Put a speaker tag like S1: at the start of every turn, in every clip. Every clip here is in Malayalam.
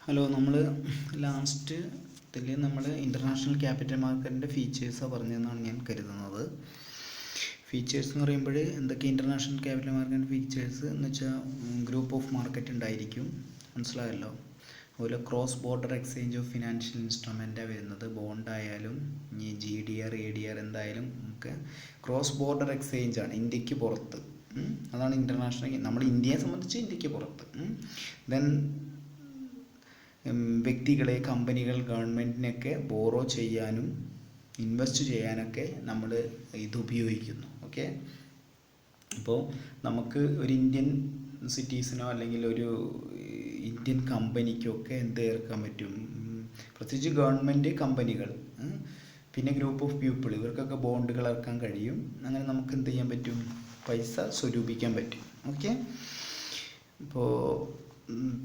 S1: ഹലോ, നമ്മൾ ലാസ്റ്റിൽ നമ്മൾ ഇൻ്റർനാഷണൽ ക്യാപിറ്റൽ മാർക്കറ്റിൻ്റെ ഫീച്ചേഴ്സാണ് പറഞ്ഞതെന്നാണ് ഞാൻ കരുതുന്നത്. ഫീച്ചേഴ്സ് എന്ന് പറയുമ്പോൾ എന്തൊക്കെ ഇൻ്റർനാഷണൽ ക്യാപിറ്റൽ മാർക്കറ്റ് ഫീച്ചേഴ്സ് എന്ന് വെച്ചാൽ ഗ്രൂപ്പ് ഓഫ് മാർക്കറ്റ് ഉണ്ടായിരിക്കും, മനസ്സിലായല്ലോ. അതുപോലെ cross border exchange of financial ഇൻസ്ട്രുമെൻറ്റാണ് വരുന്നത്. ബോണ്ടായാലും ഇനി GDR ADR എന്തായാലും നമുക്ക് ക്രോസ് ബോർഡർ എക്സ്ചേഞ്ചാണ്, ഇന്ത്യക്ക് പുറത്ത്. അതാണ് ഇൻ്റർനാഷണൽ, നമ്മൾ ഇന്ത്യയെ സംബന്ധിച്ച് ഇന്ത്യക്ക് പുറത്ത്. ദെൻ വ്യക്തികളെ, കമ്പനികൾ, ഗവൺമെൻറ്റിനൊക്കെ ബോറോ ചെയ്യാനും ഇൻവെസ്റ്റ് ചെയ്യാനൊക്കെ നമ്മൾ ഇത് ഉപയോഗിക്കുന്നു. ഓക്കെ, അപ്പോൾ നമുക്ക് ഒരു ഇന്ത്യൻ സിറ്റീസിനോ അല്ലെങ്കിൽ ഒരു ഇന്ത്യൻ കമ്പനിക്കൊക്കെ എന്ത് ഇറക്കാൻ പറ്റും, പ്രത്യേകിച്ച് ഗവൺമെൻറ് കമ്പനികൾ, പിന്നെ ഗ്രൂപ്പ് ഓഫ് പീപ്പിൾ, ഇവർക്കൊക്കെ ബോണ്ടുകൾ ഇറക്കാൻ കഴിയും. അങ്ങനെ നമുക്ക് എന്ത് ചെയ്യാൻ പറ്റും, പൈസ സ്വരൂപിക്കാൻ പറ്റും. ഓക്കെ, ഇപ്പോൾ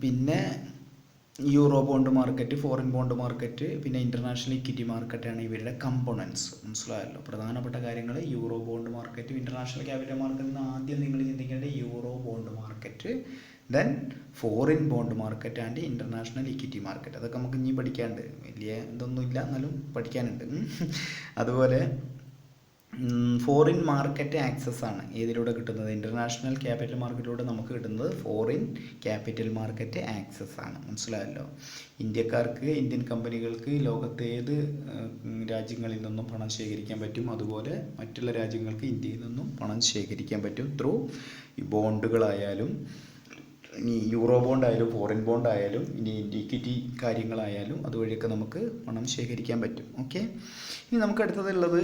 S1: പിന്നെ euro bond market, foreign bond market, പിന്നെ ഇൻ്റർനാഷണൽ ഇക്വിറ്റി മാർക്കറ്റാണ് ഇവരുടെ കമ്പോണൻസ്, മനസ്സിലായല്ലോ. പ്രധാനപ്പെട്ട കാര്യങ്ങൾ euro bond market, international capital market ആദ്യം നിങ്ങൾ ചിന്തിക്കേണ്ടത് euro bond market, then foreign bond market and international equity market. അതൊക്കെ നമുക്ക് ഇനി പഠിക്കാനുണ്ട്, വലിയ ഇതൊന്നുമില്ല എന്നാലും പഠിക്കാനുണ്ട്. അതുപോലെ ഫോറിൻ മാർക്കറ്റ് ആക്സസ് ആണ് ഏതിലൂടെ കിട്ടുന്നത്, ഇൻ്റർനാഷണൽ ക്യാപിറ്റൽ മാർക്കറ്റിലൂടെ നമുക്ക് കിട്ടുന്നത് ഫോറിൻ ക്യാപിറ്റൽ മാർക്കറ്റ് ആക്സസ് ആണ്, മനസ്സിലായല്ലോ. ഇന്ത്യക്കാർക്ക്, ഇന്ത്യൻ കമ്പനികൾക്ക് ലോകത്തെ ഏത് രാജ്യങ്ങളിൽ നിന്നും പണം ശേഖരിക്കാൻ പറ്റും, അതുപോലെ മറ്റുള്ള രാജ്യങ്ങൾക്ക് ഇന്ത്യയിൽ നിന്നും പണം ശേഖരിക്കാൻ പറ്റും ത്രൂ ഈ ബോണ്ടുകളായാലും, ഇനി യൂറോ ബോണ്ടായാലും ഫോറിൻ ബോണ്ടായാലും ഇനി ഇക്വിറ്റി കാര്യങ്ങളായാലും അതുവഴിയൊക്കെ നമുക്ക് പണം ശേഖരിക്കാൻ പറ്റും. ഓക്കെ, ഇനി നമുക്ക് അടുത്തതുള്ളത്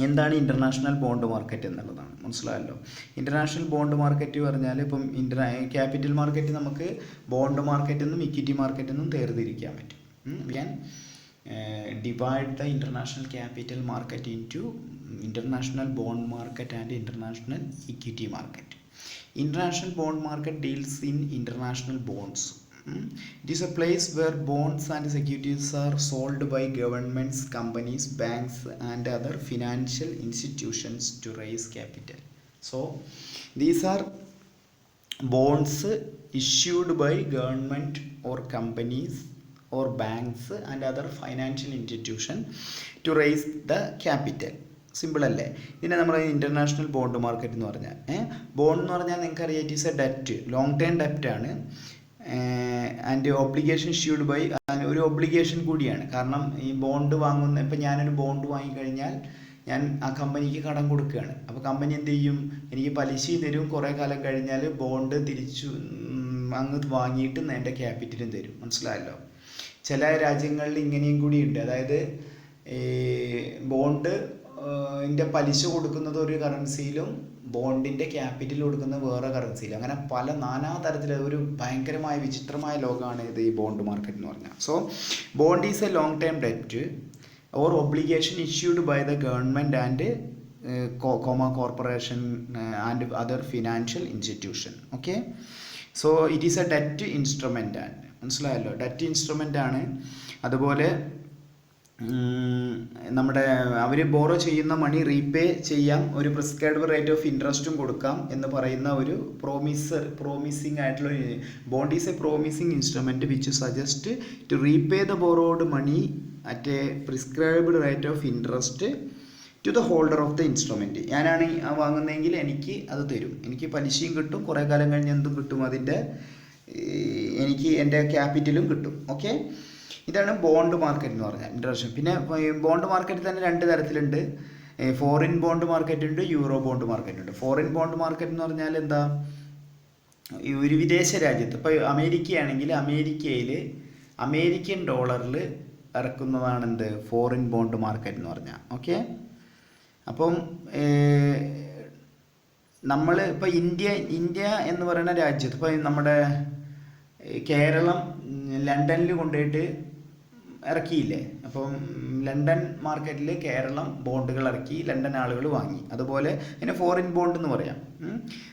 S1: എന്താണ് ഇൻ്റർനാഷണൽ ബോണ്ട് മാർക്കറ്റ് എന്നുള്ളതാണ്, മനസ്സിലായല്ലോ. ഇൻ്റർനാഷണൽ ബോണ്ട് മാർക്കറ്റ് പറഞ്ഞാൽ ഇപ്പം ക്യാപിറ്റൽ മാർക്കറ്റ് നമുക്ക് ബോണ്ട് മാർക്കറ്റ് എന്നും ഇക്വിറ്റി മാർക്കറ്റ് എന്നും വേർതിരിക്കാൻ പറ്റും. ഞാൻ divide the international capital market into international bond market and international equity market. International bond market deals in international bonds. It is a place where bonds and securities are sold by governments, companies, banks and other financial institutions to raise capital. So these are bonds issued by government or companies or banks and other financial institutions to raise the capital. Simple അല്ലേ. ഇതിനെ നമ്മൾ ഇൻ്റർനാഷണൽ ബോണ്ട് മാർക്കറ്റ് എന്ന് പറഞ്ഞാൽ, ബോണ്ട് എന്ന് പറഞ്ഞാൽ നിങ്ങൾക്കറിയാം, it is a debt, long term debt ആണ്. ആൻഡ് ഒബ്ലിഗേഷൻ ഇഷ്യൂഡ് ബൈ, ഒരു ഒബ്ലിഗേഷൻ കൂടിയാണ്. കാരണം ഈ ബോണ്ട് വാങ്ങുന്ന, ഇപ്പം ഞാനൊരു ബോണ്ട് വാങ്ങിക്കഴിഞ്ഞാൽ ഞാൻ ആ കമ്പനിക്ക് കടം കൊടുക്കുകയാണ്. അപ്പോൾ കമ്പനി എന്ത് ചെയ്യും, എനിക്ക് പലിശയും തരും, കുറേ കാലം കഴിഞ്ഞാൽ ബോണ്ട് തിരിച്ചു അങ്ങ് വാങ്ങിയിട്ട് എൻ്റെ ക്യാപിറ്റലും തരും, മനസ്സിലായല്ലോ. ചില രാജ്യങ്ങളിൽ ഇങ്ങനെയും കൂടിയുണ്ട്, അതായത് ഈ ബോണ്ട് ൻ്റെ പലിശ കൊടുക്കുന്നത് ഒരു കറൻസിയിലും ബോണ്ടിൻ്റെ ക്യാപിറ്റൽ കൊടുക്കുന്നത് വേറെ കറൻസിയിലും, അങ്ങനെ പല നാനാ തരത്തിൽ ഒരു ഭയങ്കരമായ വിചിത്രമായ ലോകമാണ് ഇത് ഈ ബോണ്ട് മാർക്കറ്റ് എന്ന് പറഞ്ഞാൽ. So bond is a long term debt or obligation issued by the government and corporation and other financial institution. Okay, so it is a debt instrument ആണ്, മനസ്സിലായല്ലോ. ഡെറ്റ് ഇൻസ്ട്രുമെൻ്റ് ആണ്. അതുപോലെ നമ്മുടെ അവർ ബോറോ ചെയ്യുന്ന മണി റീപേ ചെയ്യാം, ഒരു പ്രിസ്ക്രൈബ്ഡ് റേറ്റ് ഓഫ് ഇൻട്രസ്റ്റും കൊടുക്കാം എന്ന് പറയുന്ന ഒരു പ്രോമിസിങ് ആയിട്ടുള്ള bond is a promising instrument which suggest to repay the borrowed money at a prescribed rate of interest to the holder of the instrument. ഞാനാണ് വാങ്ങുന്നതെങ്കിൽ എനിക്ക് അത് തരും, എനിക്ക് പലിശയും കിട്ടും, കുറേ കാലം കഴിഞ്ഞ് എന്തും കിട്ടും, അതിൻ്റെ എനിക്ക് എൻ്റെ ക്യാപിറ്റലും കിട്ടും. ഓക്കെ, ഇതാണ് ബോണ്ട് മാർക്കറ്റ് എന്ന് പറഞ്ഞാൽ ഇൻ്റർനാഷണൽ. പിന്നെ ബോണ്ട് മാർക്കറ്റ് തന്നെ രണ്ട് തരത്തിലുണ്ട്, ഫോറിൻ ബോണ്ട് മാർക്കറ്റ് ഉണ്ട്, യൂറോ ബോണ്ട് മാർക്കറ്റ് ഉണ്ട്. ഫോറിൻ ബോണ്ട് മാർക്കറ്റ് എന്ന് പറഞ്ഞാൽ എന്താ, ഒരു വിദേശ രാജ്യത്ത്, ഇപ്പോൾ അമേരിക്കയാണെങ്കിൽ അമേരിക്കയിൽ അമേരിക്കൻ ഡോളറിൽ ഇറക്കുന്നതാണ് എന്ത്, ഫോറിൻ ബോണ്ട് മാർക്കറ്റ് എന്ന് പറഞ്ഞാൽ. ഓക്കെ, അപ്പം നമ്മൾ ഇപ്പോൾ ഇന്ത്യ എന്ന് പറയുന്ന രാജ്യത്ത്, ഇപ്പോൾ നമ്മുടെ കേരളം ലണ്ടനിൽ കൊണ്ടുപോയിട്ട് ഇറക്കിയില്ലേ, അപ്പം ലണ്ടൻ മാർക്കറ്റിൽ കേരളം ബോണ്ടുകൾ ഇറക്കി, ലണ്ടൻ ആളുകൾ വാങ്ങി. അതുപോലെ അതിനെ ഫോറിൻ ബോണ്ട് എന്ന് പറയാം.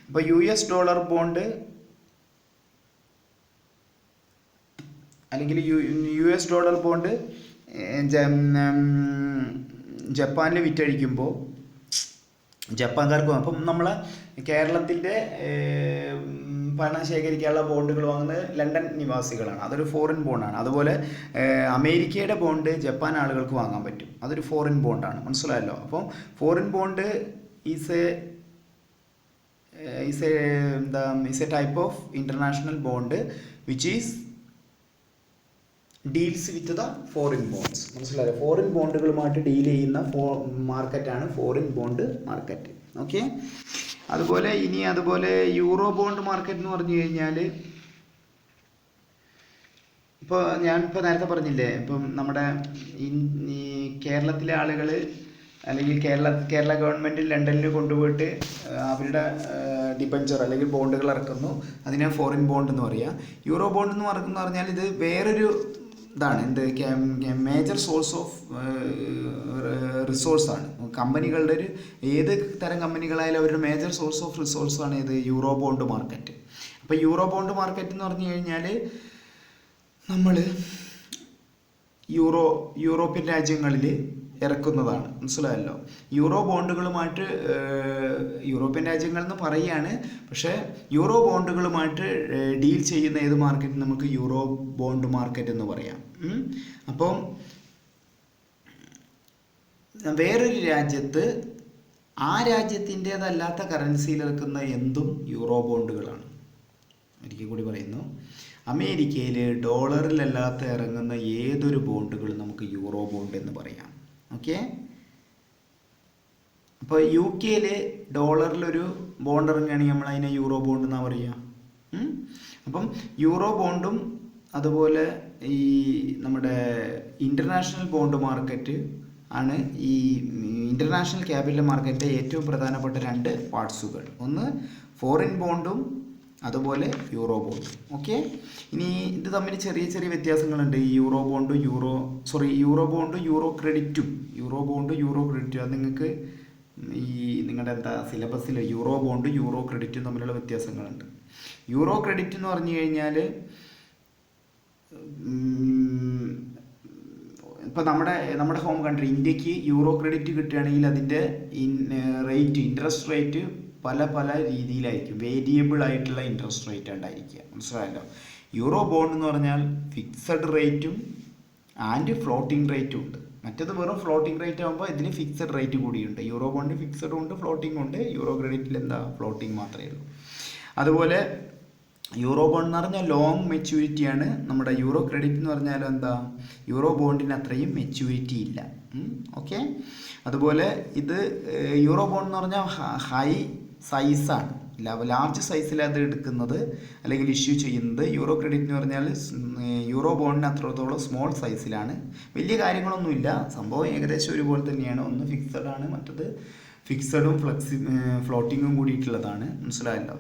S1: അപ്പോൾ US ഡോളർ ബോണ്ട് അല്ലെങ്കിൽ US ഡോളർ ബോണ്ട് ജപ്പാനിൽ വിറ്റഴിക്കുമ്പോൾ ജപ്പാൻകാർക്ക്, അപ്പം നമ്മളെ കേരളത്തിൻ്റെ പണം ശേഖരിക്കാനുള്ള ബോണ്ടുകൾ വാങ്ങുന്നത് ലണ്ടൻ നിവാസികളാണ്, അതൊരു ഫോറിൻ ബോണ്ടാണ്. അതുപോലെ അമേരിക്കയുടെ ബോണ്ട് ജപ്പാൻ ആളുകൾക്ക് വാങ്ങാൻ പറ്റും, അതൊരു ഫോറിൻ ബോണ്ടാണ്. മനസ്സിലായല്ലോ? അപ്പോൾ foreign bond is A type of international bond which is deals with the foreign bonds. മനസ്സിലായോ? ഫോറിൻ ബോണ്ടുകളുമായിട്ട് ഡീൽ ചെയ്യുന്ന മാർക്കറ്റാണ് ഫോറിൻ ബോണ്ട് മാർക്കറ്റ്. ഓക്കെ. അതുപോലെ യൂറോ ബോണ്ട് മാർക്കറ്റ് എന്ന് പറഞ്ഞു കഴിഞ്ഞാൽ, ഇപ്പോൾ ഞാനിപ്പോൾ നേരത്തെ പറഞ്ഞില്ലേ, ഇപ്പം നമ്മുടെ ഈ കേരളത്തിലെ ആളുകൾ അല്ലെങ്കിൽ കേരള ഗവൺമെൻറ് ലണ്ടനിൽ കൊണ്ടുപോയിട്ട് അവരുടെ ഡിബഞ്ചർ അല്ലെങ്കിൽ ബോണ്ടുകൾ ഇറക്കുന്നു, അതിനെ ഫോറിൻ ബോണ്ട് എന്ന് പറയുക. യൂറോ ബോണ്ട് എന്ന് പറഞ്ഞാൽ ഇത് വേറൊരു ഇതാണ്, മേജർ സോഴ്സ് ഓഫ് റിസോഴ്സാണ്. കമ്പനികളുടെ ഏത് തരം കമ്പനികളായാലും അവരുടെ മേജർ സോഴ്സ് ഓഫ് റിസോഴ്സാണ് ഇത് യൂറോ ബോണ്ട് മാർക്കറ്റ്. അപ്പോൾ യൂറോ ബോണ്ട് മാർക്കറ്റ് എന്ന് പറഞ്ഞു കഴിഞ്ഞാൽ നമ്മൾ യൂറോപ്യൻ രാജ്യങ്ങളിൽ ഇറക്കുന്നതാണ്. മനസ്സിലായല്ലോ? യൂറോ ബോണ്ടുകളുമായിട്ട് യൂറോപ്യൻ രാജ്യങ്ങൾ എന്ന് പറയുകയാണ്, പക്ഷേ യൂറോ ബോണ്ടുകളുമായിട്ട് ഡീൽ ചെയ്യുന്ന ഏത് മാർക്കറ്റ് നമുക്ക് യൂറോ ബോണ്ട് മാർക്കറ്റ് എന്ന് പറയാം. അപ്പം വേറൊരു രാജ്യത്ത് ആ രാജ്യത്തിൻ്റേതല്ലാത്ത കറൻസിയിൽ ഇറക്കുന്ന എന്തും യൂറോ ബോണ്ടുകളാണ്. ഒരിക്കൽ കൂടി പറയുന്നു, അമേരിക്കയിൽ ഡോളറിലല്ലാത്ത ഇറങ്ങുന്ന ഏതൊരു ബോണ്ടുകളും നമുക്ക് യൂറോ ബോണ്ട് എന്ന് പറയാം. ഓക്കെ. അപ്പോൾ യു കെയിൽ ഡോളറിലൊരു ബോണ്ട് ഇറങ്ങുകയാണെങ്കിൽ നമ്മൾ അതിനെ യൂറോ ബോണ്ട് എന്നാണ് പറയുക. അപ്പം യൂറോ ബോണ്ടും അതുപോലെ ഈ നമ്മുടെ ഇൻ്റർനാഷണൽ ബോണ്ട് മാർക്കറ്റ് ആണ് ഈ ഇൻ്റർനാഷണൽ ക്യാപിറ്റൽ മാർക്കറ്റിൻ്റെ ഏറ്റവും പ്രധാനപ്പെട്ട രണ്ട് പാർട്സുകൾ. ഒന്ന് ഫോറിൻ ബോണ്ടും അതുപോലെ യൂറോ ബോണ്ടും. ഓക്കെ. ഇനി ഇത് തമ്മിൽ ചെറിയ ചെറിയ വ്യത്യാസങ്ങളുണ്ട്. ഈ യൂറോ ബോണ്ടും യൂറോ ക്രെഡിറ്റും അത് നിങ്ങൾക്ക് ഈ നിങ്ങളുടെ സിലബസിൽ യൂറോ ബോണ്ടും യൂറോ ക്രെഡിറ്റും തമ്മിലുള്ള വ്യത്യാസങ്ങളുണ്ട്. യൂറോ ക്രെഡിറ്റ് എന്ന് പറഞ്ഞു കഴിഞ്ഞാൽ ഇപ്പോൾ നമ്മുടെ ഹോം കൺട്രി ഇന്ത്യക്ക് യൂറോ ക്രെഡിറ്റ് കിട്ടുകയാണെങ്കിൽ അതിൻ്റെ ഇൻട്രസ്റ്റ് റേറ്റ് പല രീതിയിലായിരിക്കും. വേരിയബിൾ ആയിട്ടുള്ള ഇൻട്രസ്റ്റ് റേറ്റ് ഉണ്ടായിരിക്കുക. മനസ്സിലായല്ലോ? യൂറോ ബോണ്ട് എന്ന് പറഞ്ഞാൽ ഫിക്സഡ് റേറ്റും ആൻഡ് ഫ്ലോട്ടിംഗ് റേറ്റും ഉണ്ട്. മറ്റേത് വെറും ഫ്ലോട്ടിംഗ് റേറ്റ് ആകുമ്പോൾ ഇതിന് ഫിക്സഡ് റേറ്റ് കൂടിയുണ്ട്. യൂറോ ബോണ്ട് ഫിക്സഡും ഉണ്ട്, ഫ്ലോട്ടിംഗ് ഉണ്ട്. യൂറോ ക്രെഡിറ്റിൽ ഫ്ലോട്ടിംഗ് മാത്രമേ ഉള്ളൂ. അതുപോലെ യൂറോ ബോണ്ട് എന്ന് പറഞ്ഞാൽ ലോങ് മെച്യൂരിറ്റിയാണ്. നമ്മുടെ യൂറോ ക്രെഡിറ്റ് എന്ന് പറഞ്ഞാൽ യൂറോ ബോണ്ടിന് അത്രയും മെച്യൂരിറ്റി ഇല്ല. ഓക്കെ. അതുപോലെ ഇത് യൂറോ ബോണ്ട് എന്ന് പറഞ്ഞാൽ ഹൈ സൈസാണ്, ലാർജ് സൈസിൽ അത് എടുക്കുന്നത് അല്ലെങ്കിൽ ഇഷ്യൂ ചെയ്യുന്നത്. യൂറോ ക്രെഡിറ്റ് എന്ന് പറഞ്ഞാൽ യൂറോ ബോണ്ടിന് അത്രത്തോളം സ്മോൾ സൈസിലാണ്. വലിയ കാര്യങ്ങളൊന്നുമില്ല, സംഭവം ഏകദേശം ഒരുപോലെ തന്നെയാണ്. ഒന്ന് ഫിക്സഡ് ആണ്, മറ്റത് ഫിക്സഡും ഫ്ലോട്ടിങ്ങും കൂടിയിട്ടുള്ളതാണ്. മനസ്സിലായല്ലോ?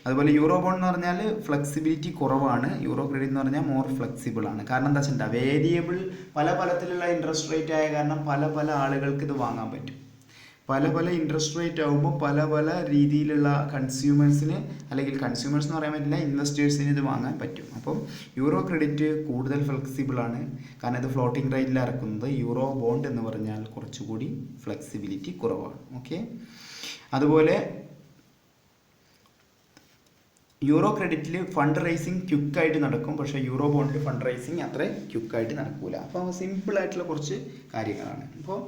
S1: അതുപോലെ യൂറോ ബോണ്ട് എന്ന് പറഞ്ഞാൽ ഫ്ലെക്സിബിലിറ്റി കുറവാണ്. യൂറോ ക്രെഡിറ്റ് എന്ന് പറഞ്ഞാൽ മോർ ഫ്ലെക്സിബിൾ ആണ്. കാരണം എന്താ വെച്ചിട്ടുണ്ടെങ്കിൽ വേരിയബിൾ പലതരത്തിലുള്ള ഇൻട്രസ്റ്റ് റേറ്റ് ആയ കാരണം പല ആളുകൾക്ക് ഇത് വാങ്ങാൻ പറ്റും. പല ഇൻട്രസ്റ്റ് റേറ്റ് ആകുമ്പോൾ പല രീതിയിലുള്ള കൺസ്യൂമേഴ്സിന്, അല്ലെങ്കിൽ കൺസ്യൂമേഴ്സ് എന്ന് പറയാൻ പറ്റില്ല, ഇൻവെസ്റ്റേഴ്സിന് ഇത് വാങ്ങാൻ പറ്റും. അപ്പം യൂറോ ക്രെഡിറ്റ് കൂടുതൽ ഫ്ലെക്സിബിൾ ആണ്, കാരണം ഇത് ഫ്ലോട്ടിംഗ് റേറ്റിൽ ഇറക്കുന്നത്. യൂറോ ബോണ്ട് എന്ന് പറഞ്ഞാൽ കുറച്ചുകൂടി ഫ്ലെക്സിബിലിറ്റി കുറവാണ്. ഓക്കെ. അതുപോലെ യൂറോ ക്രെഡിറ്റിൽ ഫണ്ട് റൈസിങ് ക്വിക്കായിട്ട് നടക്കും, പക്ഷേ യൂറോ ബോണ്ടിൽ ഫണ്ട് റൈസിങ് അത്ര ക്വിക്കായിട്ട് നടക്കൂല. അപ്പോൾ സിമ്പിളായിട്ടുള്ള കുറച്ച് കാര്യങ്ങളാണ്. അപ്പോൾ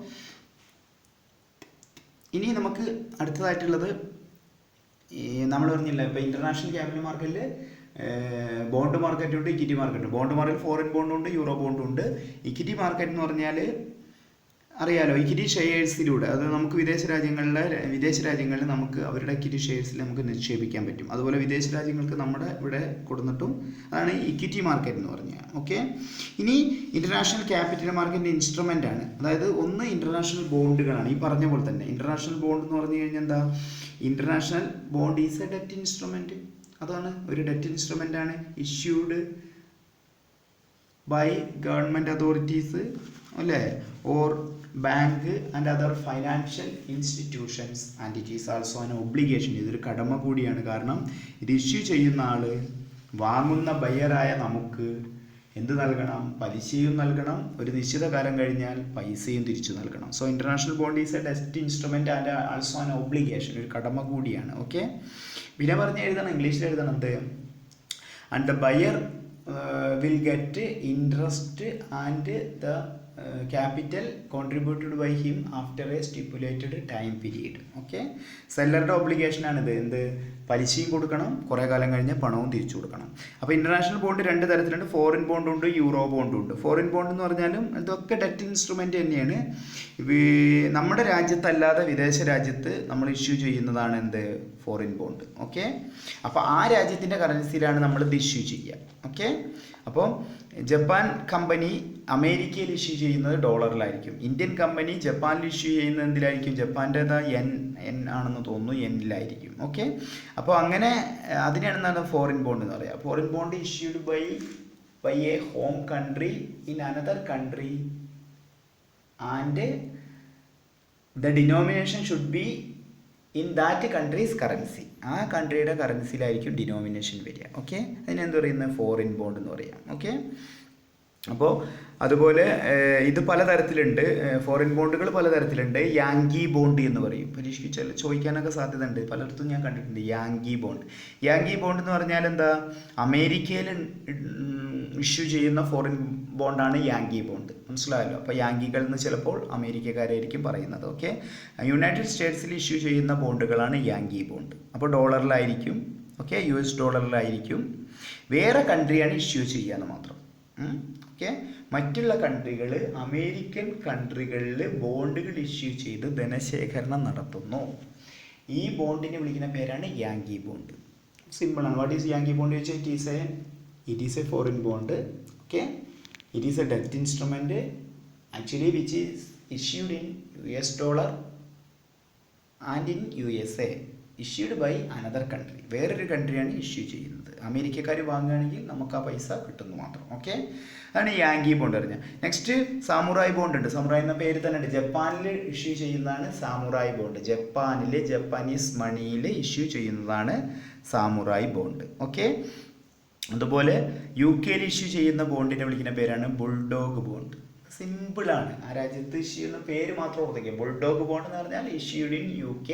S1: ഇനി നമുക്ക് അടുത്തതായിട്ടുള്ളത് നമ്മൾ പറഞ്ഞില്ല, ഇപ്പോൾ ഇൻ്റർനാഷണൽ ക്യാപിറ്റൽ മാർക്കറ്റിൽ ബോണ്ട് മാർക്കറ്റുണ്ട്, ഇക്വിറ്റി മാർക്കറ്റുണ്ട്. ബോണ്ട് മാർക്കറ്റ് ഫോറിൻ ബോണ്ടുണ്ട്, യൂറോ ബോണ്ടുണ്ട്. ഇക്വിറ്റി മാർക്കറ്റ് എന്ന് പറഞ്ഞാൽ അറിയാലോ, ഇക്വിറ്റി ഷെയർസിലൂടെ, അത് നമുക്ക് വിദേശ രാജ്യങ്ങളിൽ നമുക്ക് അവരുടെ ഇക്വിറ്റി ഷെയർസിൽ നമുക്ക് നിക്ഷേപിക്കാൻ പറ്റും. അതുപോലെ വിദേശ രാജ്യങ്ങൾക്ക് നമ്മുടെ ഇവിടെ കൊടുത്തിട്ടും, അതാണ് ഇക്വിറ്റി മാർക്കറ്റ് എന്ന് പറഞ്ഞാൽ. ഓക്കെ. ഇനി ഇൻ്റർനാഷണൽ ക്യാപിറ്റൽ മാർക്കറ്റിൻ്റെ ഇൻസ്ട്രുമെൻ്റ് ആണ്, അതായത് ഒന്ന് ഇൻ്റർനാഷണൽ ബോണ്ടുകളാണ്. ഈ പറഞ്ഞ പോലെ തന്നെ ഇൻ്റർനാഷണൽ ബോണ്ട് എന്ന് പറഞ്ഞു കഴിഞ്ഞാൽ എന്താ, international bond is a debt instrument. അതാണ് ഒരു ഡെറ്റ് ഇൻസ്ട്രുമെൻ്റ് ആണ്, ഇഷ്യൂഡ് ബൈ ഗവൺമെൻറ് അതോറിറ്റീസ് അല്ലേ, or bank and other financial institutions, and it is also an obligation. ഇതൊരു കടമ കൂടിയാണ്. കാരണം ഇത് ഇഷ്യൂ ചെയ്യുന്ന ആള് വാങ്ങുന്ന ബയറായ നമുക്ക് എന്ത് നൽകണം? പലിശയും നൽകണം, ഒരു നിശ്ചിത കാലം കഴിഞ്ഞാൽ പൈസയും തിരിച്ചു നൽകണം. So international bond is a debt instrument and also an obligation, ഒരു കടമ കൂടിയാണ്. ഓക്കെ, പിന്നെ പറഞ്ഞ് എഴുതണം, ഇംഗ്ലീഷിൽ എഴുതണം എന്ത്? And the buyer will get interest and the capital contributed by him after a stipulated time period. Okay, സെല്ലറുടെ ഒബ്ലിഗേഷനാണിത്. എന്ത്? പലിശയും കൊടുക്കണം, കുറേ കാലം കഴിഞ്ഞ് പണവും തിരിച്ചു കൊടുക്കണം. അപ്പോൾ ഇൻ്റർനാഷണൽ ബോണ്ട് രണ്ട് തരത്തിലുണ്ട്. ഫോറിൻ ബോണ്ടും ഉണ്ട്, യൂറോ ബോണ്ടും ഉണ്ട്. ഫോറിൻ ബോണ്ട് എന്ന് പറഞ്ഞാലും ഇതൊക്കെ ഡെറ്റ് ഇൻസ്ട്രുമെൻ്റ് തന്നെയാണ്. നമ്മുടെ രാജ്യത്തല്ലാതെ വിദേശ രാജ്യത്ത് നമ്മൾ ഇഷ്യൂ ചെയ്യുന്നതാണ് എന്ത്? Foreign bond. ഓക്കെ, അപ്പോൾ ആ രാജ്യത്തിൻ്റെ കറൻസിയിലാണ് നമ്മൾ ഇത് ഇഷ്യൂ ചെയ്യുക. ഓക്കെ, അപ്പോൾ ജപ്പാൻ കമ്പനി അമേരിക്കയിൽ ഇഷ്യൂ ചെയ്യുന്നത് ഡോളറിലായിരിക്കും. ഇന്ത്യൻ കമ്പനി ജപ്പാനിൽ ഇഷ്യൂ ചെയ്യുന്നത് എന്തിലായിരിക്കും? ജപ്പാൻ്റേത് എൻ ആണെന്ന് തോന്നുന്നു, എന്നിലായിരിക്കും. ഓക്കെ, അപ്പോൾ അങ്ങനെ അതിനാണ് എന്താണ് ഫോറിൻ ബോണ്ട് എന്ന് പറയുക. Foreign bond issued by a home country in another country and the denomination should be in that country's currency. ആ കൺട്രിയുടെ കറൻസിയിലായിരിക്കും ഡിനോമിനേഷൻ വരിക. ഓക്കെ, അതിനെന്ത് പറയുന്നത്? ഫോറിൻ ബോണ്ട് എന്ന് പറയാം. ഓക്കെ, അപ്പോൾ അതുപോലെ ഇത് പലതരത്തിലുണ്ട്. ഫോറിൻ ബോണ്ടുകൾ പലതരത്തിലുണ്ട്. യാങ്കി ബോണ്ട് എന്ന് പറയും. പരീക്ഷയ്ക്ക് ചോദിക്കാനൊക്കെ സാധ്യത ഉണ്ട്, പലയിടത്തും ഞാൻ കണ്ടിട്ടുണ്ട് യാങ്കി ബോണ്ട്. യാങ്കി ബോണ്ട് എന്ന് പറഞ്ഞാൽ എന്താ? അമേരിക്കയിൽ ഇഷ്യൂ ചെയ്യുന്ന ഫോറിൻ ബോണ്ടാണ് യാങ്കി ബോണ്ട്. മനസ്സിലായല്ലോ? അപ്പോൾ യാങ്കികൾ എന്ന് ചിലപ്പോൾ അമേരിക്കക്കാരായിരിക്കും പറയുന്നത്. ഓക്കെ, യുണൈറ്റഡ് സ്റ്റേറ്റ്സിൽ ഇഷ്യൂ ചെയ്യുന്ന ബോണ്ടുകളാണ് യാങ്കി ബോണ്ട്. അപ്പോൾ ഡോളറിലായിരിക്കും. Okay, US ഡോളറിലായിരിക്കും. വേറെ കൺട്രിയാണ് ഇഷ്യൂ ചെയ്യാന്ന് മാത്രം. ഓക്കെ, മറ്റുള്ള കൺട്രികൾ, അമേരിക്കൻ കൺട്രികളിൽ ബോണ്ടുകൾ ഇഷ്യൂ ചെയ്ത് ധനശേഖരണം നടത്തുന്നു. ഈ ബോണ്ടിനെ വിളിക്കുന്ന പേരാണ് യാങ്കി ബോണ്ട്. സിമ്പിളാണ്. വാട്ട് ഈസ് യാങ്കി ബോണ്ട് ചോദിച്ചാൽ it is a foreign bond. Okay, it is a debt instrument actually which is issued in US dollar and in USA, issued by another country. വേറൊരു കൺട്രിയാണ് ഇഷ്യൂ ചെയ്യുന്നത്. അമേരിക്കക്കാർ വാങ്ങുകയാണെങ്കിൽ നമുക്ക് ആ പൈസ കിട്ടുന്നു മാത്രം. ഓക്കെ, അതാണ് യാങ്കി ബോണ്ട് പറഞ്ഞാൽ. നെക്സ്റ്റ് സാമുറായി ബോണ്ട് ഉണ്ട്. സാമുറായി എന്ന പേര് തന്നെ ഉണ്ട്. ജപ്പാനിൽ ഇഷ്യൂ ചെയ്യുന്നതാണ് സാമുറായി ബോണ്ട്. ജപ്പാനിൽ ജപ്പാനീസ് മണിയിൽ ഇഷ്യൂ ചെയ്യുന്നതാണ് സാമുറായി ബോണ്ട്. ഓക്കെ, അതുപോലെ UK ഇഷ്യൂ ചെയ്യുന്ന ബോണ്ടിനെ വിളിക്കുന്ന പേരാണ് ബുൾഡോഗ് ബോണ്ട്. സിമ്പിളാണ്. ആ രാജ്യത്ത് ഇഷ്യൂ ചെയ്യുന്ന പേര് മാത്രം ഓർത്തിക്കുക. ബുൾഡോഗ് ബോണ്ട് എന്ന് പറഞ്ഞാൽ ഇഷ്യൂഡ് ഇൻ UK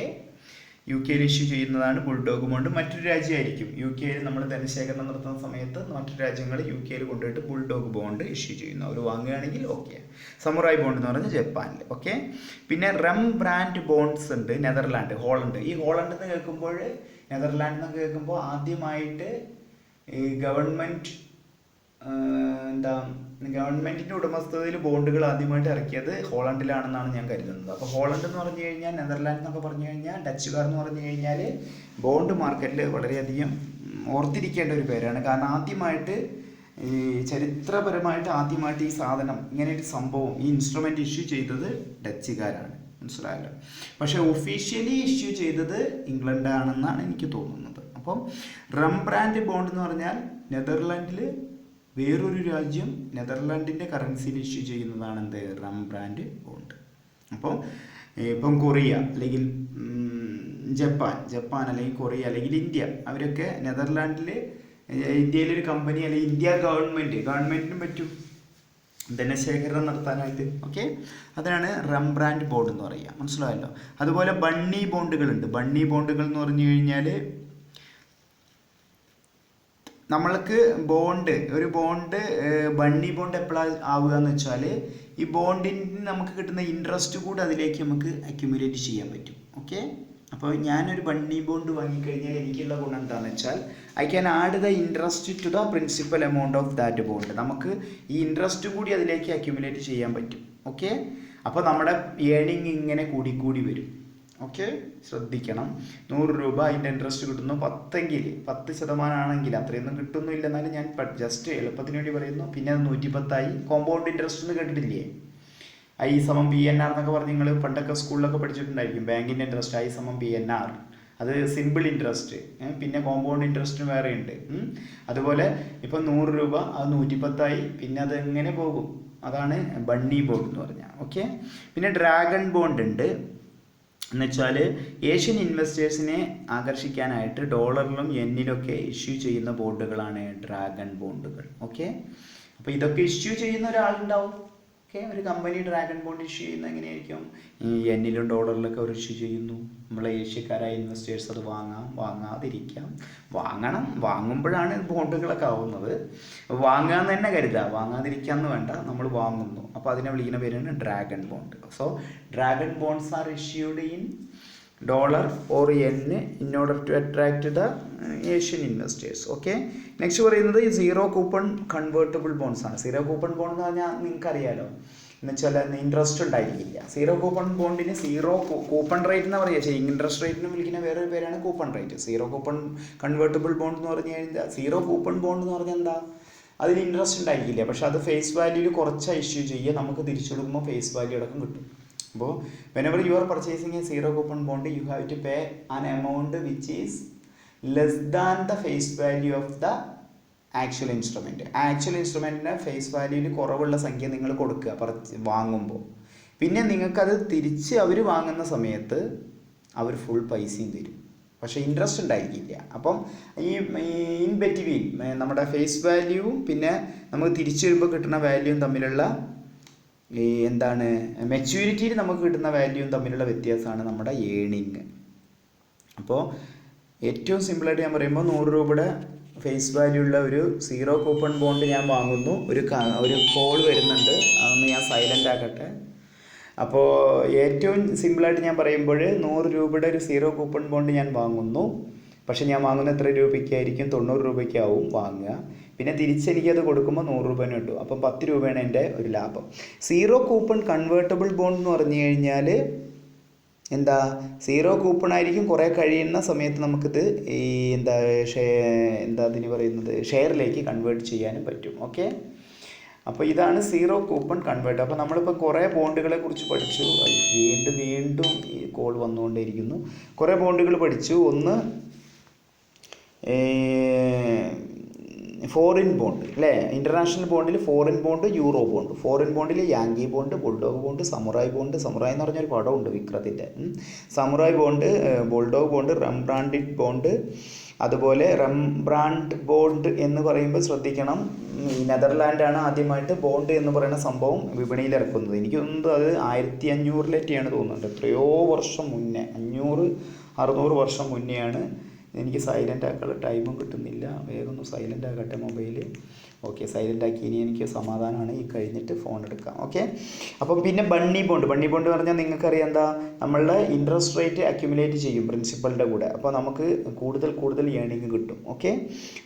S1: ഇഷ്യൂ ചെയ്യുന്നതാണ് ബുൾഡോഗ് ബോണ്ട്. മറ്റൊരു രാജ്യമായിരിക്കും. UK നമ്മൾ ധനശേഖരണം നടത്തുന്ന സമയത്ത് മറ്റു രാജ്യങ്ങൾ UK കൊണ്ടുപോയിട്ട് ബുൾഡോഗ് ബോണ്ട് ഇഷ്യൂ ചെയ്യുന്നു. അവർ വാങ്ങുകയാണെങ്കിൽ ഓക്കെ. സമുറായി ബോണ്ട് എന്ന് പറഞ്ഞാൽ ജപ്പാനിൽ. ഓക്കെ, പിന്നെ റംബ്രാൻഡ് ബോണ്ട്സ് ഉണ്ട്. Netherland, Holland. ഈ ഹോളണ്ട് എന്ന് കേൾക്കുമ്പോൾ, നെതർലാൻഡ് എന്ന് കേൾക്കുമ്പോൾ ആദ്യമായിട്ട് ഈ ഗവൺമെൻറ്റിൻ്റെ ഉടമസ്ഥതയിൽ ബോണ്ടുകൾ ആദ്യമായിട്ട് ഇറക്കിയത് ഹോളണ്ടിലാണെന്നാണ് ഞാൻ കരുതുന്നത്. അപ്പോൾ ഹോളണ്ട് എന്ന് പറഞ്ഞു കഴിഞ്ഞാൽ, നെതർലാൻഡ് എന്നൊക്കെ പറഞ്ഞു കഴിഞ്ഞാൽ, ഡച്ചുകാർ എന്ന് പറഞ്ഞു കഴിഞ്ഞാൽ ബോണ്ട് മാർക്കറ്റിൽ വളരെയധികം ഓർത്തിരിക്കേണ്ട ഒരു പേരാണ്. കാരണം ആദ്യമായിട്ട് ഈ ചരിത്രപരമായിട്ട് ആദ്യമായിട്ട് ഈ സാധനം, ഇങ്ങനെ ഒരു സംഭവം, ഈ ഇൻസ്ട്രുമെൻ്റ് ഇഷ്യൂ ചെയ്തത് ഡച്ചുകാരാണ്. മനസ്സിലായല്ലോ? പക്ഷേ ഒഫീഷ്യലി ഇഷ്യൂ ചെയ്തത് ഇംഗ്ലണ്ടാണെന്നാണ് എനിക്ക് തോന്നുന്നത്. അപ്പം റംബ്രാൻഡ് ബോണ്ട് എന്ന് പറഞ്ഞാൽ നെതർലാൻഡിൽ വേറൊരു രാജ്യം നെതർലാൻഡിൻ്റെ കറൻസിയിൽ ഇഷ്യൂ ചെയ്യുന്നതാണ് എന്ത്? Rembrandt bond. അപ്പോൾ ഇപ്പം കൊറിയ അല്ലെങ്കിൽ ജപ്പാൻ അല്ലെങ്കിൽ കൊറിയ അല്ലെങ്കിൽ ഇന്ത്യ, അവരൊക്കെ നെതർലാൻഡിൽ, ഇന്ത്യയിലൊരു കമ്പനി അല്ലെങ്കിൽ ഇന്ത്യ ഗവൺമെൻറ്റിനും പറ്റും ധനശേഖരണം നടത്താനായിട്ട്. ഓക്കെ, അതാണ് റംബ്രാൻഡ് ബോണ്ട് എന്ന് പറയുക. മനസ്സിലായല്ലോ? അതുപോലെ ബണ്ണി ബോണ്ടുകളുണ്ട്. ബണ്ണി ബോണ്ടുകൾ എന്ന് പറഞ്ഞു കഴിഞ്ഞാൽ, നമ്മൾക്ക് ഒരു ബോണ്ട് ബണ്ണി ബോണ്ട് എപ്പോഴാണ് ആവുക എന്ന് വെച്ചാൽ, ഈ ബോണ്ടിന് നമുക്ക് കിട്ടുന്ന ഇൻട്രസ്റ്റ് കൂടി അതിലേക്ക് നമുക്ക് അക്യുമുലേറ്റ് ചെയ്യാൻ പറ്റും. ഓക്കെ, അപ്പോൾ ഞാനൊരു ബണ്ണി ബോണ്ട് വാങ്ങിക്കഴിഞ്ഞാൽ എനിക്കുള്ള ഗുണം എന്താണെന്ന് വെച്ചാൽ, I can add the interest to the principal amount of that bond. നമുക്ക് ഈ ഇൻട്രസ്റ്റ് കൂടി അതിലേക്ക് അക്യുമുലേറ്റ് ചെയ്യാൻ പറ്റും. ഓക്കെ, അപ്പോൾ നമ്മുടെ ഏണിങ് ഇങ്ങനെ കൂടി വരും. ഓക്കെ, ശ്രദ്ധിക്കണം. 100 രൂപ അതിൻ്റെ ഇൻട്രസ്റ്റ് കിട്ടുന്നു 10% ആണെങ്കിൽ, അത്രയൊന്നും കിട്ടുന്നില്ല, എന്നാലും ഞാൻ ജസ്റ്റ് എളുപ്പത്തിന് വേണ്ടി പറയുന്നു. പിന്നെ അത് 110 കോമ്പൗണ്ട് ഇൻട്രസ്റ്റ് എന്ന് കേട്ടിട്ടില്ലേ? I=PNR എന്നൊക്കെ പറഞ്ഞ് നിങ്ങൾ പണ്ടൊക്കെ സ്കൂളിലൊക്കെ പഠിച്ചിട്ടുണ്ടായിരിക്കും. ബാങ്കിൻ്റെ ഇൻട്രസ്റ്റ് I=PNR, അത് സിമ്പിൾ ഇൻട്രസ്റ്റ്. പിന്നെ കോമ്പൗണ്ട് ഇൻട്രസ്റ്റിന് വേറെ ഉണ്ട്. അതുപോലെ ഇപ്പം 100 രൂപ അത് 110, പിന്നെ അത് എങ്ങനെ പോകും? അതാണ് ബണ്ണി ബോണ്ട് എന്ന് പറഞ്ഞാൽ. ഓക്കെ, പിന്നെ ഡ്രാഗൺ ബോണ്ട് ഉണ്ട്. എന്നുവെച്ചാൽ ഏഷ്യൻ ഇൻവെസ്റ്റേഴ്സിനെ ആകർഷിക്കാനായിട്ട് ഡോളറിലും യെന്നിലൊക്കെ ഇഷ്യൂ ചെയ്യുന്ന ബോണ്ടുകളാണ് ഡ്രാഗൺ ബോണ്ടുകൾ. ഓക്കെ, അപ്പോൾ ഇതൊക്കെ ഇഷ്യൂ ചെയ്യുന്ന ഒരാളുണ്ടാവും. ഓക്കെ, ഒരു കമ്പനി ഡ്രാഗൺ ബോണ്ട് ഇഷ്യൂ ചെയ്യുന്നത് എങ്ങനെയായിരിക്കും? ഈ എന്നിലും ഡോളറിലൊക്കെ അവർ ഇഷ്യൂ ചെയ്യുന്നു. നമ്മളെ ഏഷ്യക്കാരായ ഇൻവെസ്റ്റേഴ്സ് അത് വാങ്ങാതിരിക്കാം, വാങ്ങുമ്പോഴാണ് ബോണ്ടുകളൊക്കെ ആവുന്നത്. വാങ്ങാന്ന് തന്നെ കരുതാം, വാങ്ങാതിരിക്കാമെന്ന് വേണ്ട, നമ്മൾ വാങ്ങുന്നു. അപ്പോൾ അതിനെ വിളിക്കുന്ന പേരാണ് dragon bond. So dragon bonds are issued in dollar or yen in order to attract the Asian investors. ഓക്കെ, നെക്സ്റ്റ് പറയുന്നത് സീറോ കൂപ്പൺ കൺവേർട്ടബിൾ ബോണ്ട്സ് ആണ്. സീറോ കൂപ്പൺ ബോണ്ട് എന്ന് പറഞ്ഞാൽ നിങ്ങൾക്ക് അറിയാലോ, എന്ന് വെച്ചാൽ ഇൻട്രസ്റ്റ് ഉണ്ടായിരിക്കില്ല. സീറോ കൂപ്പൺ ബോണ്ടിന് സീറോ കൂപ്പൺ റേറ്റ് എന്ന് പറയുക, ഇൻട്രസ്റ്റ് റേറ്റിന് വിളിക്കുന്ന വേറൊരു പേരാണ് coupon rate. Zero coupon convertible bond എന്ന് പറഞ്ഞു കഴിഞ്ഞാൽ, സീറോ കൂപ്പൺ ബോണ്ട് എന്ന് പറഞ്ഞാൽ എന്താ, അതിൽ ഇൻട്രസ്റ്റ് ഉണ്ടായിരിക്കില്ല, പക്ഷെ അത് ഫേസ് വാല്യൂവിൽ കുറച്ച് ഇഷ്യൂ ചെയ്യുക, നമുക്ക് തിരിച്ചു കൊടുക്കുമ്പോൾ ഫേസ് വാല്യൂ അടക്കം കിട്ടും. അപ്പോൾ whenever you are purchasing a zero coupon bond, you have to pay an amount which is less than the face value of the actual instrument. Actual ഇൻസ്ട്രുമെൻറ്റിൻ്റെ ഫേസ് വാല്യൂവിൽ കുറവുള്ള സംഖ്യ നിങ്ങൾ കൊടുക്കുക വാങ്ങുമ്പോൾ. പിന്നെ നിങ്ങൾക്കത് തിരിച്ച് അവർ വാങ്ങുന്ന സമയത്ത് അവർ ഫുൾ പൈസയും തരും, പക്ഷേ ഇൻട്രസ്റ്റ് ഉണ്ടായിരിക്കില്ല. അപ്പം ഈ ഇൻ ബിറ്റ്വീൻ നമ്മുടെ ഫേസ് വാല്യൂവും പിന്നെ നമുക്ക് തിരിച്ചു വരുമ്പോൾ കിട്ടുന്ന വാല്യൂവും തമ്മിലുള്ള ഈ എന്താണ് മെച്യൂരിറ്റിയിൽ നമുക്ക് കിട്ടുന്ന വാല്യൂവും തമ്മിലുള്ള വ്യത്യാസമാണ് നമ്മുടെ ഏണിങ്. അപ്പോൾ ഏറ്റവും സിമ്പിളായിട്ട് ഞാൻ പറയുമ്പോൾ 100 രൂപയുടെ ഫേസ് വാല്യൂ ഉള്ള ഒരു സീറോ കൂപ്പൺ ബോണ്ട് ഞാൻ വാങ്ങുന്നു. ഒരു കോൾ വരുന്നുണ്ട്, അതൊന്ന് ഞാൻ സൈലൻ്റ് ആക്കട്ടെ. അപ്പോൾ ഏറ്റവും സിമ്പിളായിട്ട് ഞാൻ പറയുമ്പോൾ 100 രൂപയുടെ ഒരു സീറോ കൂപ്പൺ ബോണ്ട് ഞാൻ വാങ്ങുന്നു. പക്ഷേ ഞാൻ വാങ്ങുന്ന എത്ര രൂപയ്ക്കായിരിക്കും? 90 രൂപയ്ക്കാവും വാങ്ങുക. പിന്നെ തിരിച്ചെനിക്കത് കൊടുക്കുമ്പോൾ 100 രൂപ കിട്ടും. അപ്പം 10 രൂപയാണ് എൻ്റെ ഒരു ലാഭം. സീറോ കൂപ്പൺ കൺവേർട്ടബിൾ ബോണ്ട് എന്ന് പറഞ്ഞു കഴിഞ്ഞാൽ എന്താ, സീറോ കൂപ്പൺ ആയിരിക്കും, കുറേ കഴിയുന്ന സമയത്ത് നമുക്കിത് ഈ എന്താ അതിന് പറയുന്നത്, ഷെയറിലേക്ക് കൺവേർട്ട് ചെയ്യാനും പറ്റും. ഓക്കെ, അപ്പോൾ ഇതാണ് സീറോ കൂപ്പൺ കൺവേർട്ട്. അപ്പോൾ നമ്മളിപ്പോൾ കുറേ ബോണ്ടുകളെ കുറിച്ച് പഠിച്ചു. വീണ്ടും ഈ കോൾ വന്നുകൊണ്ടേയിരിക്കുന്നു. കുറേ ബോണ്ടുകൾ പഠിച്ചു. ഒന്ന് ഫോറിൻ ബോണ്ട് അല്ലേ, ഇൻ്റർനാഷണൽ ബോണ്ടിൽ foreign bond, euro bond. Foreign ബോണ്ടിൽ Yankee bond, bulldog bond, samurai bond. Samurai എന്ന് പറഞ്ഞൊരു പടമുണ്ട് വിക്രത്തിൻ്റെ. Samurai bond, bulldog bond, Rembrandt bond. അതുപോലെ റംബ്രാൻഡ് ബോണ്ട് എന്ന് പറയുമ്പോൾ ശ്രദ്ധിക്കണം, ഈ നെതർലാൻഡാണ് ആദ്യമായിട്ട് ബോണ്ട് എന്ന് പറയുന്ന സംഭവം വിപണിയിൽ ഇറക്കുന്നത്. എനിക്ക് തോന്നുന്നത് അത് 1500-ലെറ്റിയാണ് തോന്നുന്നുണ്ട്, എത്രയോ വർഷം മുന്നേ, 500-600 വർഷം മുന്നെയാണ്. എനിക്ക് സൈലൻ്റ് ആക്കാനുള്ള ടൈമും കിട്ടുന്നില്ല, വേഗം ഒന്ന് സൈലൻ്റ് ആക്കട്ടെ മൊബൈൽ. ഓക്കെ, സൈലൻ്റ് ആക്കി. ഇനി എനിക്ക് സമാധാനമാണ്, ഈ കഴിഞ്ഞിട്ട് ഫോൺ എടുക്കാം. ഓക്കെ, അപ്പം പിന്നെ ബണ്ണി ബോണ്ട് എന്ന് പറഞ്ഞാൽ നിങ്ങൾക്കറിയാം എന്താ, നമ്മളുടെ ഇൻട്രസ്റ്റ് റേറ്റ് അക്യുമുലേറ്റ് ചെയ്യും പ്രിൻസിപ്പലിൻ്റെ കൂടെ, അപ്പോൾ നമുക്ക് കൂടുതൽ ഏണിങ് കിട്ടും. ഓക്കെ,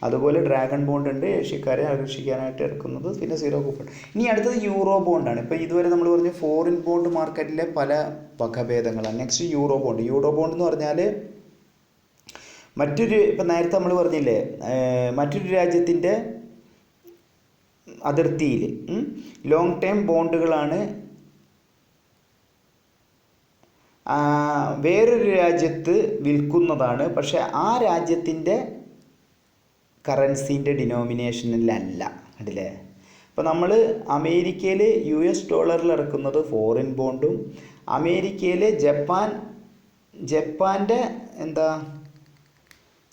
S1: അതുപോലെ ഡ്രാഗൺ ബോണ്ട് ഉണ്ട്, ഏഷ്യക്കാരെ ആകർഷിക്കാനായിട്ട് ഇറക്കുന്നത്. പിന്നെ സീറോ കൂപ്പൺ. ഇനി അടുത്തത് യൂറോ ബോണ്ടാണ്. ഇപ്പോൾ ഇതുവരെ നമ്മൾ പറഞ്ഞ ഫോറിൻ ബോണ്ട് മാർക്കറ്റിലെ പല വകഭേദങ്ങളാണ്. Next euro bond. Euro bond എന്ന് പറഞ്ഞാൽ ഇപ്പം നേരത്തെ നമ്മൾ പറഞ്ഞില്ലേ, മറ്റൊരു രാജ്യത്തിൻ്റെ അതിർത്തിയിൽ ലോങ് ടേം ബോണ്ടുകളാണ് വേറൊരു രാജ്യത്ത് വിൽക്കുന്നതാണ്, പക്ഷേ ആ രാജ്യത്തിൻ്റെ കറൻസീൻ്റെ ഡിനോമിനേഷനിലല്ല. അതില്ലേ, അപ്പോൾ നമ്മൾ അമേരിക്കയിൽ US ഡോളറിൽ ഇറക്കുന്നത് ഫോറിൻ ബോണ്ടും, അമേരിക്കയിൽ ജപ്പാൻ്റെ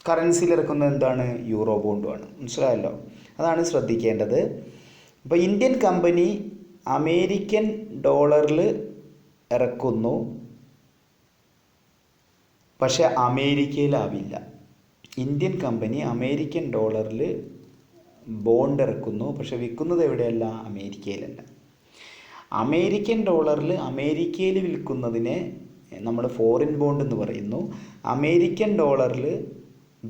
S1: കറൻസിയിൽ ഇറക്കുന്നത് എന്താണ്, യൂറോ ബോണ്ടുമാണ്. മനസ്സിലായല്ലോ, അതാണ് ശ്രദ്ധിക്കേണ്ടത്. ഇപ്പോൾ ഇന്ത്യൻ കമ്പനി അമേരിക്കൻ ഡോളറിൽ ഇറക്കുന്നു, പക്ഷെ അമേരിക്കയിലാവില്ല. ഇന്ത്യൻ കമ്പനി അമേരിക്കൻ ഡോളറിൽ ബോണ്ട് ഇറക്കുന്നു, പക്ഷെ വിൽക്കുന്നത് എവിടെയല്ല, അമേരിക്കയിലല്ല. അമേരിക്കൻ ഡോളറിൽ അമേരിക്കയിൽ വിൽക്കുന്നതിനെ നമ്മൾ ഫോറിൻ ബോണ്ട് എന്ന് പറയുന്നു. അമേരിക്കൻ ഡോളറിൽ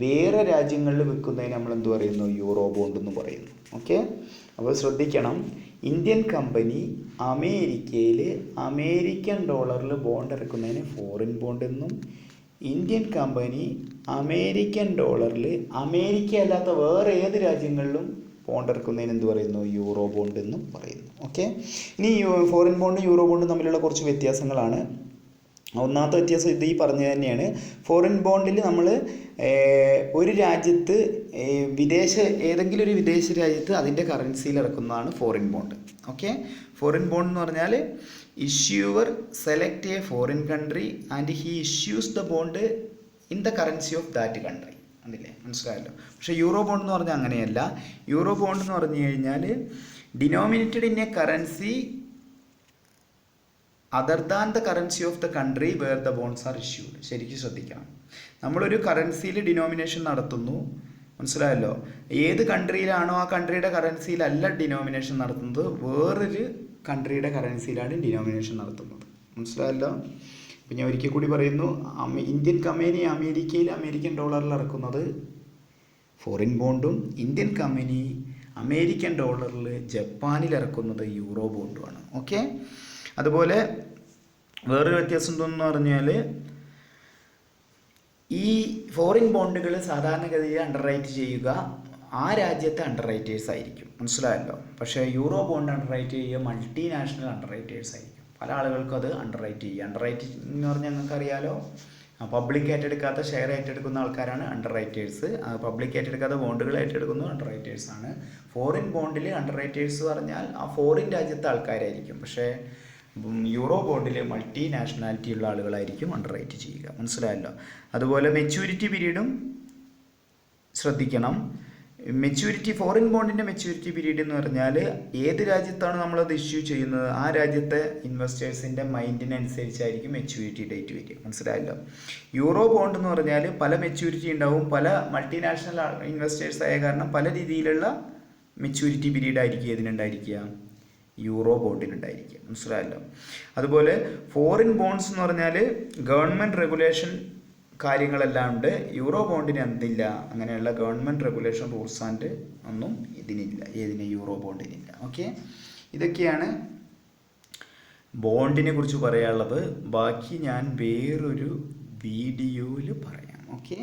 S1: വേറെ രാജ്യങ്ങളിൽ വിൽക്കുന്നതിന് നമ്മൾ എന്ത് പറയുന്നു, യൂറോ ബോണ്ട് എന്ന് പറയുന്നു. ഓക്കെ, അപ്പോൾ ശ്രദ്ധിക്കണം, ഇന്ത്യൻ കമ്പനി അമേരിക്കയിൽ അമേരിക്കൻ ഡോളറിൽ ബോണ്ട് ഇറക്കുന്നതിന് ഫോറിൻ ബോണ്ട് എന്നും, ഇന്ത്യൻ കമ്പനി അമേരിക്കൻ ഡോളറിൽ അമേരിക്ക അല്ലാത്ത വേറെ ഏത് രാജ്യങ്ങളിലും ബോണ്ട് ഇറക്കുന്നതിന് എന്ത് പറയുന്നു, യൂറോ ബോണ്ട് എന്നും പറയുന്നു. ഓക്കെ, ഇനി ഫോറിൻ ബോണ്ടും യൂറോ ബോണ്ടും തമ്മിലുള്ള കുറച്ച് വ്യത്യാസങ്ങളാണ്. ഒന്നാമത്തെ വ്യത്യാസം ഇത് ഈ പറഞ്ഞത് തന്നെയാണ്. ഫോറിൻ ബോണ്ടിൽ നമ്മൾ ഒരു രാജ്യത്ത് ഏതെങ്കിലും ഒരു വിദേശ രാജ്യത്ത് അതിൻ്റെ കറൻസിയിൽ ഇറക്കുന്നതാണ് foreign bond. Okay, foreign bond എന്ന് പറഞ്ഞാൽ issuer select a foreign country and he issues the bond in the currency of that country. അതില്ലേ, മനസ്സിലായല്ലോ. പക്ഷേ യൂറോ ബോണ്ട് എന്ന് പറഞ്ഞാൽ അങ്ങനെയല്ല. യൂറോ ബോണ്ട് എന്ന് പറഞ്ഞു കഴിഞ്ഞാൽ denominated in a currency other than the currency of the country where the bonds are issued. ശരിക്കും ശ്രദ്ധിക്കണം. നമ്മളൊരു കറൻസിയിൽ ഡിനോമിനേഷൻ നടത്തുന്നു, മനസ്സിലായല്ലോ. ഏത് കൺട്രിയിലാണോ ആ കൺട്രിയുടെ കറൻസിയിലല്ല ഡിനോമിനേഷൻ നടത്തുന്നത്, വേറൊരു കൺട്രിയുടെ കറൻസിയിലാണ് ഡിനോമിനേഷൻ നടത്തുന്നത്, മനസ്സിലായല്ലോ. അപ്പം ഞാൻ ഒരിക്കൽ കൂടി പറയുന്നു, ഇന്ത്യൻ കമ്പനി അമേരിക്കയിൽ അമേരിക്കൻ ഡോളറിൽ ഇറക്കുന്നത് ഫോറിൻ ബോണ്ടും, ഇന്ത്യൻ കമ്പനി അമേരിക്കൻ ഡോളറിൽ ജപ്പാനിൽ ഇറക്കുന്നത് യൂറോ ബോണ്ടുമാണ്. ഓക്കെ. അതുപോലെ വേറൊരു വ്യത്യാസം എന്തെന്ന് പറഞ്ഞാൽ, ഈ ഫോറിൻ ബോണ്ടുകൾ സാധാരണഗതിയിൽ അണ്ടർ റൈറ്റ് ചെയ്യുക ആ രാജ്യത്തെ അണ്ടർ റൈറ്റേഴ്സ് ആയിരിക്കും, മനസ്സിലായല്ലോ. പക്ഷേ യൂറോ ബോണ്ട് അണ്ടർ റൈറ്റ് ചെയ്യുക മൾട്ടിനാഷണൽ അണ്ടർ റൈറ്റേഴ്സ് ആയിരിക്കും. പല ആളുകൾക്കും അത് അണ്ടർ റൈറ്റ് ചെയ്യുക. അണ്ടർ റൈറ്റ് എന്ന് പറഞ്ഞാൽ നിങ്ങൾക്കറിയാലോ, പബ്ലിക് ഏറ്റെടുക്കാത്ത ഷെയർ ഏറ്റെടുക്കുന്ന ആൾക്കാരാണ് അണ്ടർ റൈറ്റേഴ്സ്. പബ്ലിക് ഏറ്റെടുക്കാത്ത ബോണ്ടുകൾ ഏറ്റെടുക്കുന്നത് അണ്ടർ റൈറ്റേഴ്സാണ്. ഫോറിൻ ബോണ്ടിൽ അണ്ടർ റൈറ്റേഴ്സ് പറഞ്ഞാൽ ആ ഫോറിൻ രാജ്യത്തെ ആൾക്കാരായിരിക്കും. പക്ഷേ യൂറോ ബോണ്ടിൽ മൾട്ടി നാഷണാലിറ്റി ഉള്ള ആളുകളായിരിക്കും അണ്ടർ റൈറ്റ് ചെയ്യുക, മനസ്സിലായല്ലോ. അതുപോലെ മെച്യൂരിറ്റി പീരീഡും ശ്രദ്ധിക്കണം. മെച്യൂരിറ്റി ഫോറിൻ ബോണ്ടിൻ്റെ മെച്യൂരിറ്റി പീരീഡ് എന്ന് പറഞ്ഞാൽ ഏത് രാജ്യത്താണ് നമ്മളത് ഇഷ്യൂ ചെയ്യുന്നത് ആ രാജ്യത്തെ ഇൻവെസ്റ്റേഴ്സിൻ്റെ മൈൻഡിനനുസരിച്ചായിരിക്കും മെച്യൂരിറ്റി ഡേറ്റ് വരിക, മനസ്സിലായല്ലോ. യൂറോ ബോണ്ട് എന്ന് പറഞ്ഞാൽ പല മെച്യൂരിറ്റി ഉണ്ടാവും. പല മൾട്ടിനാഷണൽ ഇൻവെസ്റ്റേഴ്സ് ആയ കാരണം പല രീതിയിലുള്ള മെച്യൂരിറ്റി പീരീഡ് ആയിരിക്കും ഇതിനുണ്ടായിരിക്കുക, യൂറോ ബോണ്ടിനുണ്ടായിരിക്കുക, മനസ്സിലായല്ലോ. അതുപോലെ ഫോറിൻ ബോണ്ട്സ് എന്ന് പറഞ്ഞാൽ ഗവൺമെൻറ് റെഗുലേഷൻ കാര്യങ്ങളെല്ലാം ഉണ്ട്. യൂറോ ബോണ്ടിന് എന്തില്ല, അങ്ങനെയുള്ള ഗവൺമെൻറ് റെഗുലേഷൻ റൂൾസ് ആൻഡ് ഒന്നും ഇതിനില്ല, ഏതിന് യൂറോ ബോണ്ടിനില്ല. ഓക്കെ. ഇതൊക്കെയാണ് ബോണ്ടിനെ കുറിച്ച് പറയാനുള്ളത്. ബാക്കി ഞാൻ വേറൊരു വീഡിയോയിൽ പറയാം. ഓക്കെ.